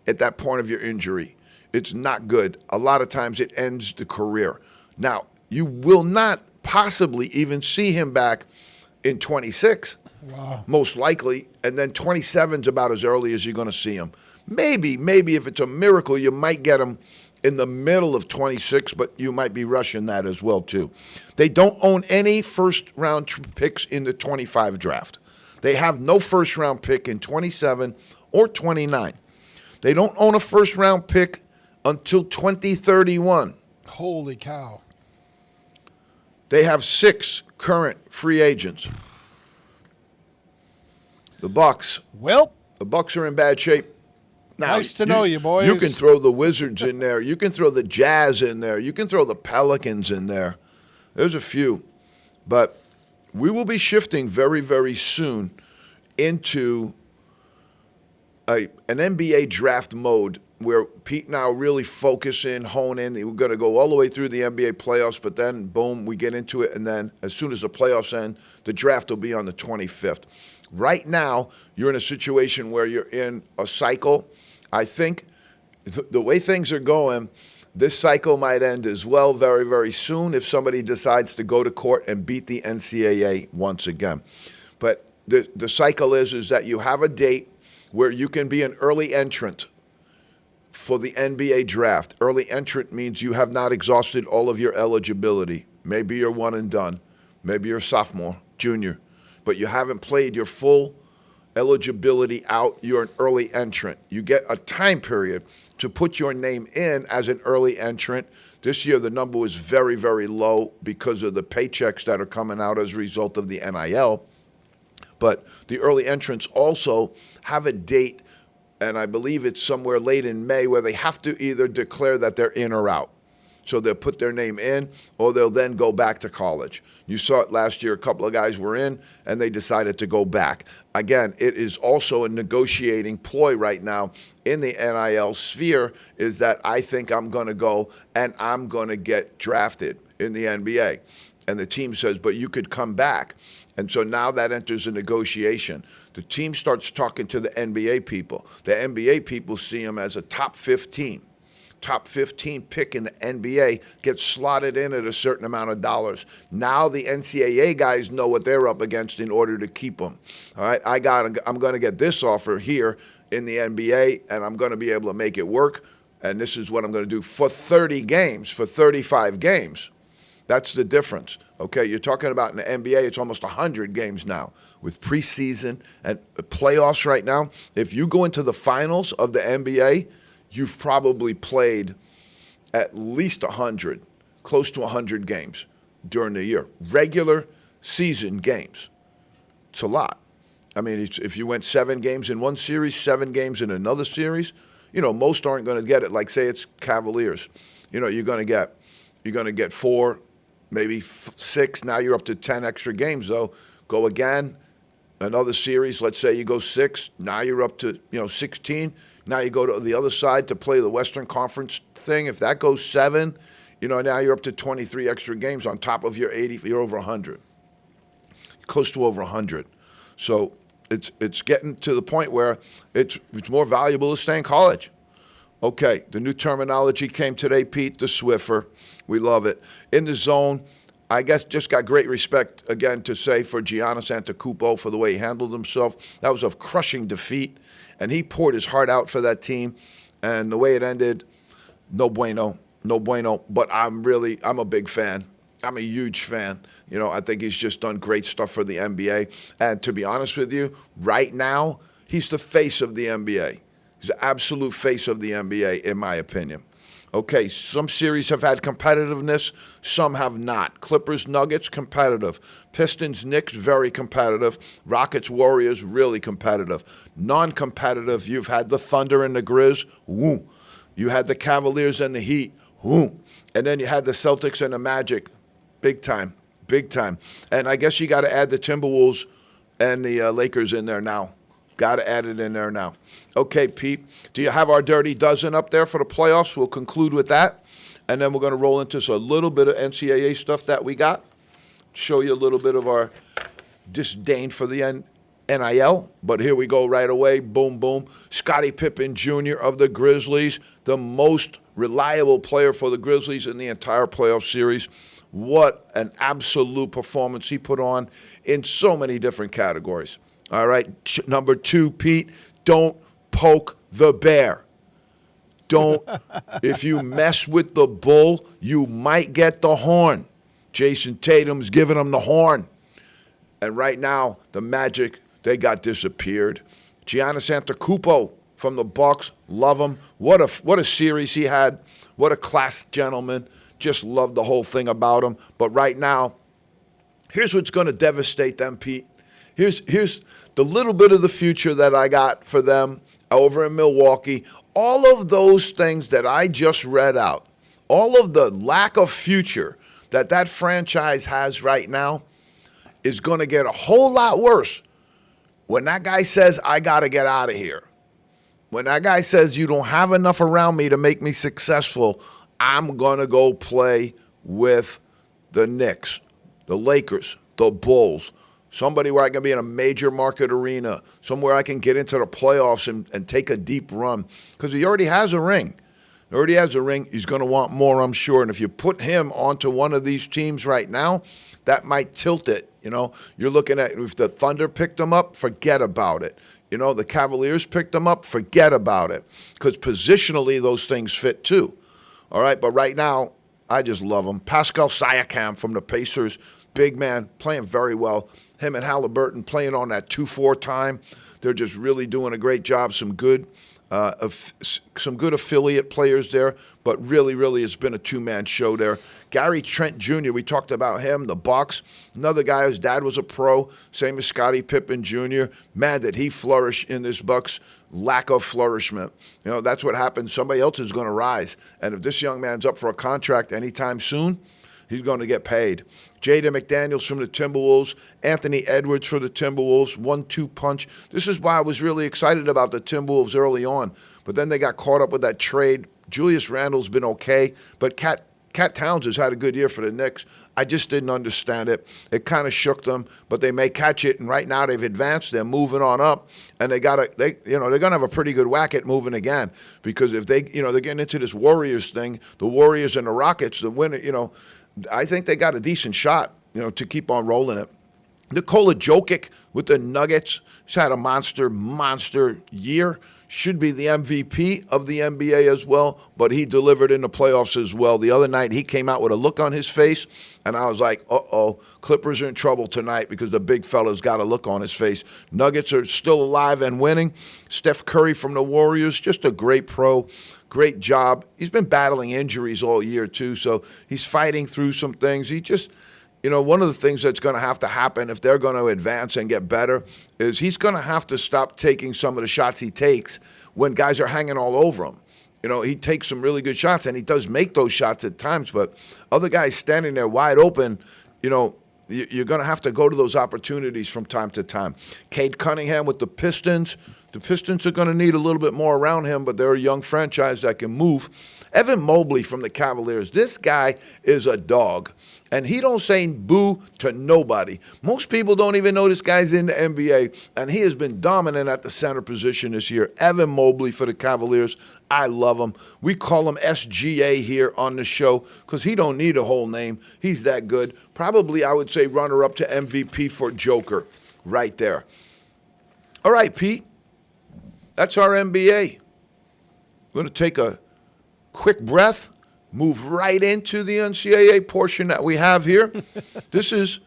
at that point of your injury. It's not good. A lot of times it ends the career. Now, you will not possibly even see him back in 26, most likely, and then 27 is about as early as you're going to see him. Maybe if it's a miracle, you might get him in the middle of 26, but you might be rushing that as well, too. They don't own any first-round picks in the 25 draft. They have no first-round pick in 27 or 29. They don't own a first-round pick until 2031. Holy cow. They have 6 current free agents. The Bucks. Well, The Bucks are in bad shape. Now, nice to know you, boys. You can throw the Wizards in there. You can throw the Jazz in there. You can throw the Pelicans in there. There's a few. But we will be shifting very, very soon into an NBA draft mode where Pete and I really focus in, hone in. We're going to go all the way through the NBA playoffs, but then, boom, we get into it. And then as soon as the playoffs end, the draft will be on the 25th. Right now, you're in a situation where you're in a cycle. I think the way things are going, this cycle might end as well very, very soon if somebody decides to go to court and beat the NCAA once again. But the cycle is that you have a date where you can be an early entrant for the NBA draft. Early entrant means you have not exhausted all of your eligibility. Maybe you're one and done. Maybe you're a sophomore, junior. But you haven't played your full eligibility out. You're an early entrant. You get a time period to put your name in as an early entrant. This year, the number was very, very low because of the paychecks that are coming out as a result of the NIL. But the early entrants also have a date, and I believe it's somewhere late in May, where they have to either declare that they're in or out. So they'll put their name in, or they'll then go back to college. You saw it last year. A couple of guys were in, and they decided to go back. Again, it is also a negotiating ploy right now in the NIL sphere, is that I think I'm going to go and I'm going to get drafted in the NBA. And the team says, but you could come back. And so now that enters a negotiation. The team starts talking to the NBA people. The NBA people see them as a top 15 pick in the NBA, gets slotted in at a certain amount of dollars. Now the NCAA guys know what they're up against in order to keep them. All right, I'm going to get this offer here in the NBA, and I'm going to be able to make it work. And this is what I'm going to do for 30 games, for 35 games. That's the difference. Okay, you're talking about in the NBA, it's almost 100 games now with preseason and playoffs right now. If you go into the finals of the NBA, you've probably played at least 100, close to 100 games during the year. Regular season games. It's a lot. I mean, if you went 7 games in one series, 7 games in another series, most aren't going to get it. Like say it's Cavaliers, you're going to get 4, maybe 6. Now you're up to 10 extra games though. Go again, another series. Let's say you go 6. Now you're up to 16. Now you go to the other side to play the Western Conference thing. If that goes 7, now you're up to 23 extra games on top of your 80. You're over 100, close to over 100. So it's getting to the point where it's more valuable to stay in college. Okay, the new terminology came today, Pete, the Swiffer. We love it. In the zone, I guess just got great respect, again, to say for Giannis Antetokounmpo for the way he handled himself. That was a crushing defeat, and he poured his heart out for that team. And the way it ended, no bueno, no bueno. But I'm a big fan. I'm a huge fan. I think he's just done great stuff for the NBA. And to be honest with you, right now, he's the face of the NBA. He's the absolute face of the NBA, in my opinion. Okay, some series have had competitiveness, some have not. Clippers, Nuggets, competitive. Pistons, Knicks, very competitive. Rockets, Warriors, really competitive. Non-competitive, you've had the Thunder and the Grizz, woo. You had the Cavaliers and the Heat, woo. And then you had the Celtics and the Magic, big time, big time. And I guess you got to add the Timberwolves and the Lakers in there now. Got to add it in there now. Okay, Pete, do you have our Dirty Dozen up there for the playoffs? We'll conclude with that. And then we're going to roll into a little bit of NCAA stuff that we got. Show you a little bit of our disdain for the NIL. But here we go right away. Boom, boom. Scottie Pippen Jr. of the Grizzlies, the most reliable player for the Grizzlies in the entire playoff series. What an absolute performance he put on in so many different categories. All right, number 2, Pete, don't poke the bear. Don't. If you mess with the bull, you might get the horn. Jason Tatum's giving him the horn. And right now, the Magic, they got disappeared. Giannis Antetokounmpo from the Bucks, love him. What a series he had. What a class gentleman. Just love the whole thing about him. But right now, here's what's going to devastate them, Pete. Here's the little bit of the future that I got for them over in Milwaukee. All of those things that I just read out, all of the lack of future that franchise has right now is going to get a whole lot worse when that guy says, I got to get out of here. When that guy says, you don't have enough around me to make me successful, I'm going to go play with the Knicks, the Lakers, the Bulls. Somebody where I can be in a major market arena, somewhere I can get into the playoffs and take a deep run. Because he already has a ring. He already has a ring. He's going to want more, I'm sure. And if you put him onto one of these teams right now, that might tilt it. You're looking at if the Thunder picked him up, forget about it. The Cavaliers picked him up, forget about it. Because positionally, those things fit too. All right, but right now, I just love him. Pascal Siakam from the Pacers, big man, playing very well. Him and Halliburton playing on that 2-4 time. They're just really doing a great job. Some good affiliate players there, but really it's been a two-man show there. Gary Trent Jr., we talked about him, the Bucks. Another guy whose dad was a pro, same as Scottie Pippen Jr. Man, did he flourish in this Bucks lack of flourishment. That's what happens. Somebody else is going to rise. And if this young man's up for a contract anytime soon, he's going to get paid. Jaden McDaniels from the Timberwolves, Anthony Edwards for the Timberwolves, 1-2 punch. This is why I was really excited about the Timberwolves early on. But then they got caught up with that trade. Julius Randle's been okay, but Cat Towns has had a good year for the Knicks. I just didn't understand it. It kind of shook them, but they may catch it. And right now they've advanced. They're moving on up, and they're gonna have a pretty good whack at moving again. Because if they're getting into this Warriors thing, the Warriors and the Rockets, the winner, I think they got a decent shot, to keep on rolling it. Nikola Jokic with the Nuggets, he's had a monster year. Should be the MVP of the NBA as well, but he delivered in the playoffs as well. The other night, he came out with a look on his face, and I was like, uh-oh, Clippers are in trouble tonight because the big fella's got a look on his face. Nuggets are still alive and winning. Steph Curry from the Warriors, just a great pro. Great job. He's been battling injuries all year, too, so he's fighting through some things. one of the things that's going to have to happen if they're going to advance and get better is he's going to have to stop taking some of the shots he takes when guys are hanging all over him. He takes some really good shots, and he does make those shots at times, but other guys standing there wide open, you're going to have to go to those opportunities from time to time. Cade Cunningham with the Pistons. The Pistons are going to need a little bit more around him, but they're a young franchise that can move. Evan Mobley from the Cavaliers. This guy is a dog, and he don't say boo to nobody. Most people don't even know this guy's in the NBA, and he has been dominant at the center position this year. Evan Mobley for the Cavaliers. I love him. We call him SGA here on the show because he don't need a whole name. He's that good. Probably, I would say, runner-up to MVP for Joker right there. All right, Pete. That's our NBA. We're going to take a quick breath, move right into the NCAA portion that we have here. This is,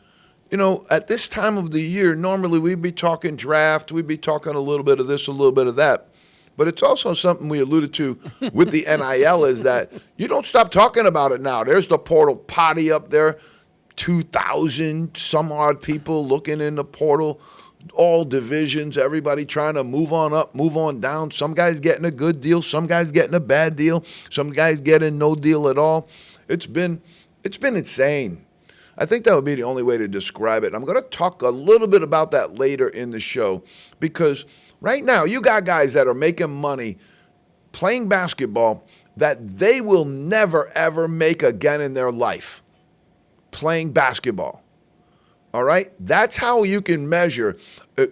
at this time of the year, normally we'd be talking draft, we'd be talking a little bit of this, a little bit of that. But it's also something we alluded to with the NIL is that you don't stop talking about it now. There's the Portal Potty up there, 2,000 some odd people looking in the portal, all divisions, everybody trying to move on up, move on down. Some guys getting a good deal, some guys getting a bad deal, some guys getting no deal at all. It's been insane. I think that would be the only way to describe it. I'm going to talk a little bit about that later in the show because right now you got guys that are making money playing basketball that they will never, ever make again in their life playing basketball. All right? That's how you can measure.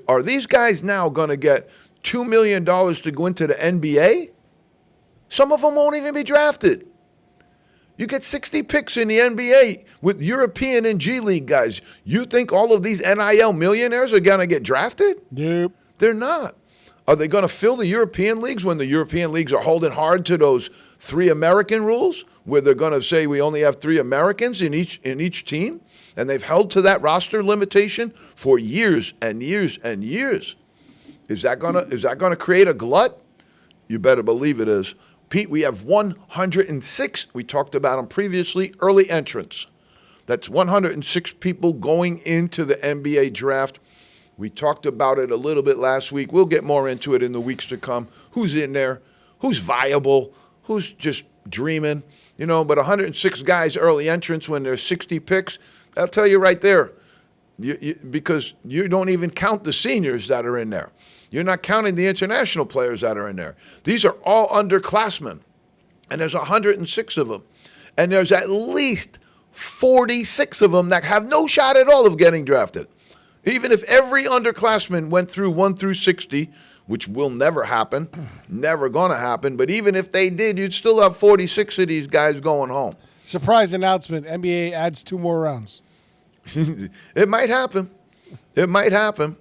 Are these guys now going to get $2 million to go into the NBA? Some of them won't even be drafted. You get 60 picks in the NBA with European and G League guys. You think all of these NIL millionaires are going to get drafted? Nope. They're not. Are they going to fill the European leagues when the European leagues are holding hard to those 3 American rules where they're going to say we only have 3 Americans in each team? And they've held to that roster limitation for years and years and years. Is that gonna create a glut? You better believe it is. Pete, we have 106, we talked about them previously, early entrants. That's 106 people going into the NBA draft. We talked about it a little bit last week. We'll get more into it in the weeks to come. Who's in there? Who's viable? Who's just dreaming? But 106 guys early entrants when there's 60 picks, I'll tell you right there, because you don't even count the seniors that are in there. You're not counting the international players that are in there. These are all underclassmen, and there's 106 of them. And there's at least 46 of them that have no shot at all of getting drafted. Even if every underclassman went through 1 through 60, which will never happen, never going to happen, but even if they did, you'd still have 46 of these guys going home. Surprise announcement, NBA adds 2 more rounds. It might happen. It might happen.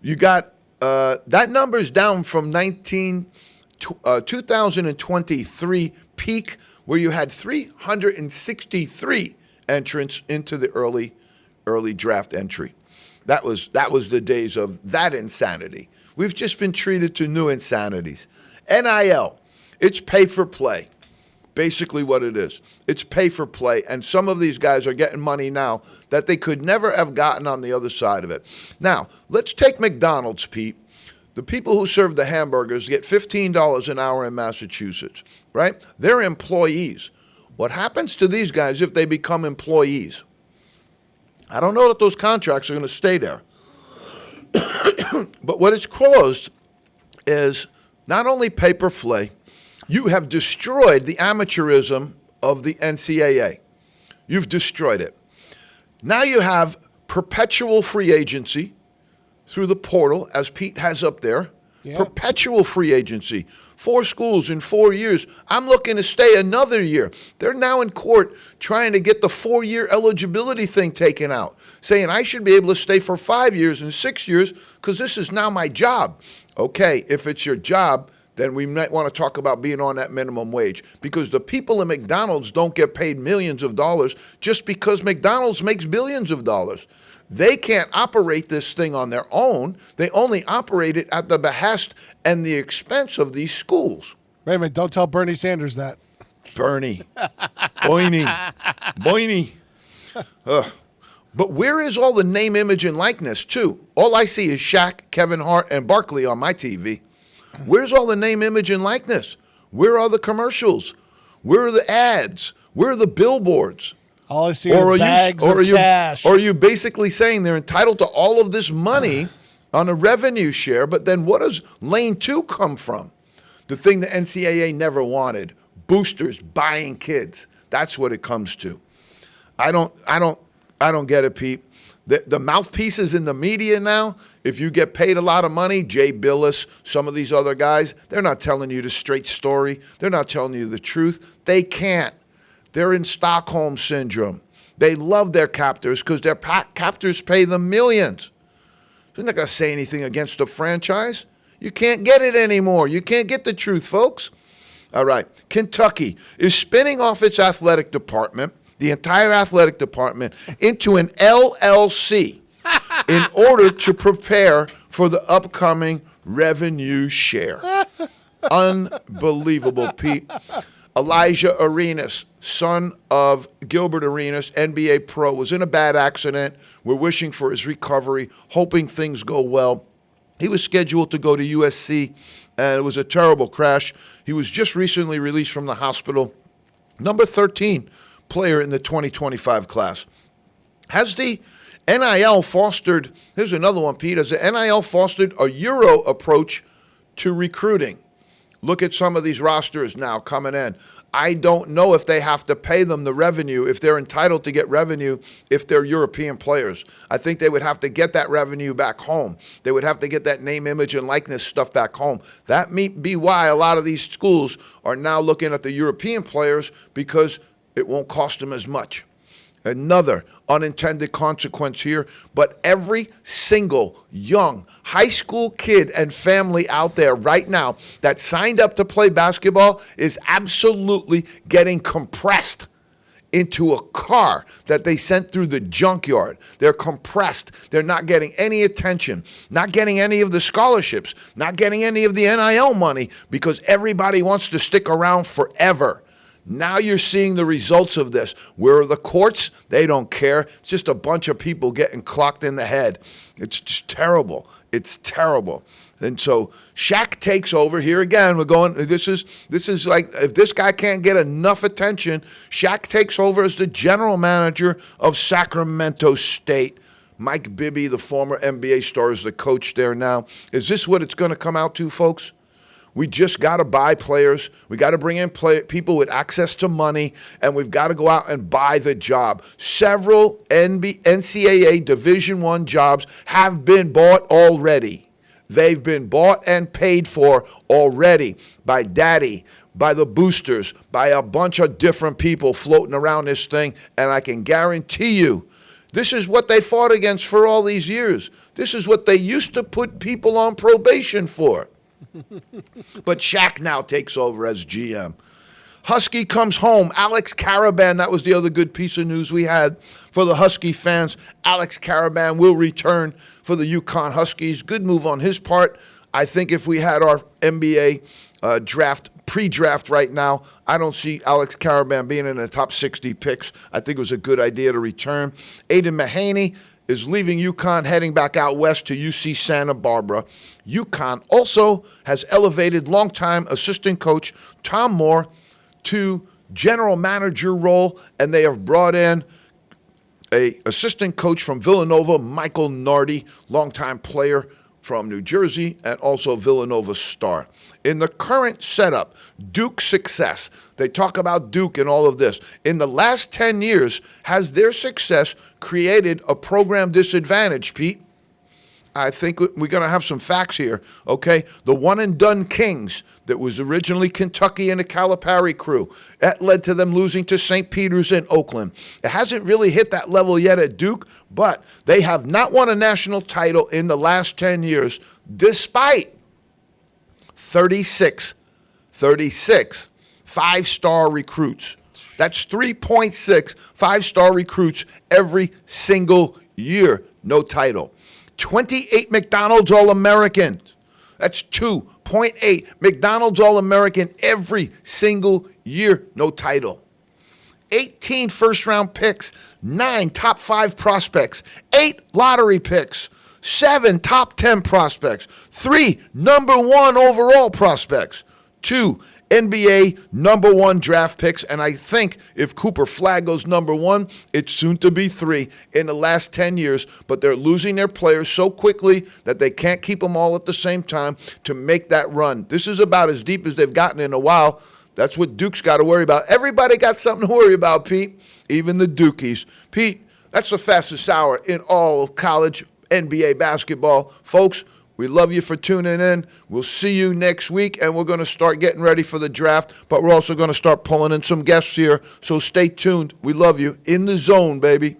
You got that number's down from 2023 peak where you had 363 entrants into the early draft entry. That was the days of that insanity. We've just been treated to new insanities. NIL, it's pay for play. Basically what it is. It's pay for play, and some of these guys are getting money now that they could never have gotten on the other side of it. Now, let's take McDonald's, Pete. The people who serve the hamburgers get $15 an hour in Massachusetts, right? They're employees. What happens to these guys if they become employees? I don't know that those contracts are going to stay there. But what it's caused is not only pay for play, you have destroyed the amateurism of the NCAA. You've destroyed it. Now you have perpetual free agency through the portal, as Pete has up there. Yeah. Perpetual free agency. 4 schools in 4 years. I'm looking to stay another year. They're now in court trying to get the 4-year eligibility thing taken out, saying I should be able to stay for 5 years and 6 years because this is now my job. Okay, if it's your job, then we might want to talk about being on that minimum wage because the people in McDonald's don't get paid millions of dollars just because McDonald's makes billions of dollars. They can't operate this thing on their own. They only operate it at the behest and the expense of these schools. Wait a minute, don't tell Bernie Sanders that. Bernie. Boiny. But where is all the name, image, and likeness, too? All I see is Shaq, Kevin Hart, and Barkley on my TV. Where's all the name, image, and likeness? Where are the commercials? Where are the ads? Where are the billboards? All I see are bags of cash. Or are you basically saying they're entitled to all of this money on a revenue share, but then what does lane 2 come from? The thing the NCAA never wanted, boosters buying kids. That's what it comes to. I don't get it, Pete. The mouthpieces in the media now, if you get paid a lot of money, Jay Billis, some of these other guys, they're not telling you the straight story. They're not telling you the truth. They can't. They're in Stockholm Syndrome. They love their captors because their captors pay them millions. They're not going to say anything against the franchise. You can't get it anymore. You can't get the truth, folks. All right. Kentucky is spinning off its athletic department, the entire athletic department, into an LLC in order to prepare for the upcoming revenue share. Unbelievable, Pete. Elijah Arenas, son of Gilbert Arenas, NBA pro, was in a bad accident. We're wishing for his recovery, hoping things go well. He was scheduled to go to USC, and it was a terrible crash. He was just recently released from the hospital. Number 13 player in the 2025 class. Has the NIL fostered, here's another one, Pete, has the NIL fostered a Euro approach to recruiting? Look at some of these rosters now coming in. I don't know if they have to pay them the revenue, if they're entitled to get revenue if they're European players. I think they would have to get that revenue back home. They would have to get that name, image, and likeness stuff back home. That may be why a lot of these schools are now looking at the European players, because it won't cost them as much. Another unintended consequence here, but every single young high school kid and family out there right now that signed up to play basketball is absolutely getting compressed into a car that they sent through the junkyard. They're compressed. They're not getting any attention, not getting any of the scholarships, not getting any of the NIL money, because everybody wants to stick around forever. Now you're seeing the results of this. Where are the courts? They don't care. It's just a bunch of people getting clocked in the head. It's just terrible. It's terrible. And so Shaq takes over here again. We're going, this is like, if this guy can't get enough attention, Shaq takes over as the general manager of Sacramento State. Mike Bibby, the former NBA star, is the coach there now. Is this what it's going to come out to, folks? We just got to buy players. We got to bring in people with access to money, and we've got to go out and buy the job. Several NCAA Division I jobs have been bought already. They've been bought and paid for already by Daddy, by the boosters, by a bunch of different people floating around this thing, and I can guarantee you, this is what they fought against for all these years. This is what they used to put people on probation for. But Shaq now takes over as GM. Husky comes home. Alex Caravan, that was the other good piece of news we had for the Husky fans. Alex Caravan will return for the UConn Huskies. Good move on his part. I think if we had our NBA pre-draft right now, I don't see Alex Caravan being in the top 60 picks. I think it was a good idea to return. Aiden Mahaney is leaving UConn, heading back out west to UC Santa Barbara. UConn also has elevated longtime assistant coach Tom Moore to general manager role, and they have brought in a assistant coach from Villanova, Michael Nardi, longtime player from New Jersey and also Villanova star. In the current setup, Duke's success, they talk about Duke and all of this. In the last 10 years, has their success created a program disadvantage, Pete? I think we're going to have some facts here, okay? The one-and-done Kings that was originally Kentucky and the Calipari crew, that led to them losing to St. Peter's and Oakland. It hasn't really hit that level yet at Duke, but they have not won a national title in the last 10 years, despite 36 five-star recruits. That's 3.6 five-star recruits every single year, no title. 28 McDonald's All-Americans. That's 2.8 McDonald's All-American every single year, no title. 18 first-round picks, 9 top 5 prospects, 8 lottery picks, 7 top 10 prospects, 3 number 1 overall prospects, 2 NBA number 1 draft picks, and I think if Cooper Flagg goes number 1, it's soon to be 3 in the last 10 years, but they're losing their players so quickly that they can't keep them all at the same time to make that run. This is about as deep as they've gotten in a while. That's what Duke's got to worry about. Everybody got something to worry about, Pete, even the Dukies. Pete, that's the fastest hour in all of college NBA basketball. Folks, we love you for tuning in. We'll see you next week, and we're going to start getting ready for the draft, but we're also going to start pulling in some guests here, so stay tuned. We love you. In the zone, baby.